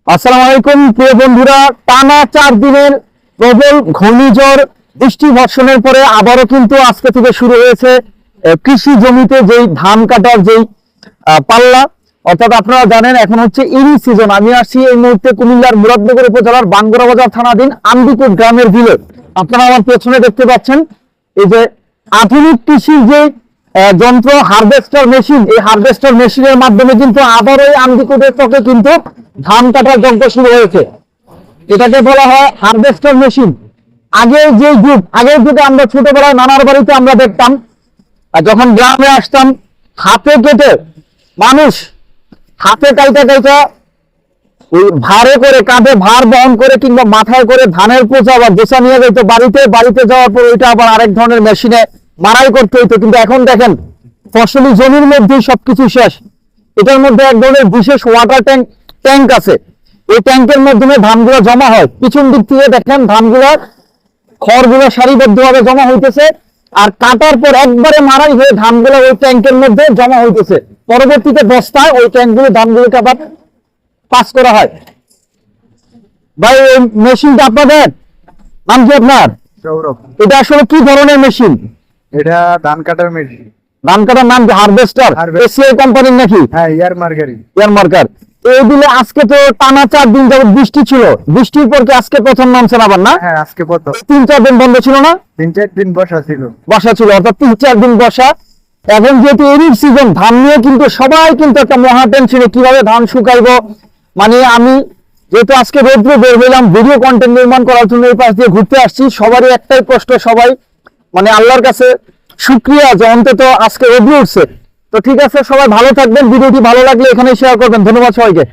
আসসালামু আলাইকুম প্রিয় বন্ধুরা, টানা 4 দিনের প্রবল ঘূর্ণিঝড় বৃষ্টি বর্ষণের পরে আবারও কিন্তু আজকে থেকে শুরু হয়েছে কৃষি জমিতে যেই ধান কাটার যেই পাল্লা, অর্থাৎ আপনারা জানেন এখন হচ্ছে ইরি সিজন। আমি আসছি এই মুহূর্তে কুমিল্লার মুরাদনগর উপজেলার বাঙ্গুরা বাজার থানাধীন আন্দিকুট গ্রামের বিলে। আপনারা আমার পেছনে দেখতে পাচ্ছেন এই যে আধুনিক কৃষির যে যন্ত্র হারভেস্টার মেশিন, এই হারভেস্টার মেশিনের মাধ্যমে কিন্তু আবারও এই আন্দিকুটের চকে কিন্তু ধান কাটার যন্ত্র শুরু হয়েছে। এটাকে বলা হয় হারভেস্টার মেশিন। আগের যুগে আমরা ছোটবেলায় নানার বাড়িতে আমরা দেখতাম, আর যখন গ্রামে আসতাম হাতে কেটে মানুষ হাতে কাইটা ওই ভারে করে কাঁধে ভার বহন করে কিংবা মাথায় করে ধানের পোচা বা গোছা নিয়ে যেত বাড়িতে যাওয়ার পর ওইটা আবার আরেক ধরনের মেশিনে মারাই করতে হইতো। কিন্তু এখন দেখেন ফসলি জমির মধ্যেই সবকিছু শেষ। এটার মধ্যে এক ধরনের বিশেষ ওয়াটার ট্যাঙ্ক আছে। এই ট্যাঙ্কের মাধ্যমে ধানগুলো জমা হয়। পিছন দিক থেকে দেখেন ধানগুলো খড়গুলো সারিবদ্ধভাবে জমা হইতেছে, আর কাটার পর একবারে মারাই হয়ে ধানগুলো ওই ট্যাঙ্কের মধ্যে জমা হইতেছে। পরবর্তীতে বস্তায় ওই ট্যাঙ্কগুলো ধানগুলোকে আবার পাস করা হয়। ভাই এই মেশিনটা আপনাদের নাম কি আপনার? সৌরভ। এটা আসলে কি ধরনের মেশিন? এটা ধান কাটার মেশিন। ধান কাটার নাম কি হারভেস্টার? এসিআই কোম্পানির নাকি? হ্যাঁ, ইয়ার মার্কারি। ইয়ার মার্কার। এই দিলে আজকে তো টানা 4 দিন যাবত বৃষ্টি ছিল, বৃষ্টির পর কি আজকে প্রথম নামছেন আবার না? হ্যাঁ, আজকে প্রথম। 3-4 দিন বন্ধ ছিল না? 3-4 দিন বর্ষা ছিল। বর্ষা ছিল, অর্থাৎ 3-4 দিন বর্ষা। এখন যেহেতু এরির সিজন, ধান নিয়ে কিন্তু সবাই কিন্তু একটা মহা টেনশনে কিভাবে ধান শুকাইবো। মানে আমি যেহেতু আজকে রোদ্রে বের হইলাম ভিডিও কন্টেন্ট নির্মাণ করার জন্য এই পাশ দিয়ে ঘুরতে আসছি, সবারই একটাই কষ্ট, সবাই মানে আল্লাহর কাছে শুকরিয়া যে অন্তত আজকে রোদ্রে উঠছে। তো ঠিক আছে, সবাই ভালো থাকবেন। ভিডিওটি ভালো লাগলে এখানে শেয়ার করবেন। ধন্যবাদ সবাইকে।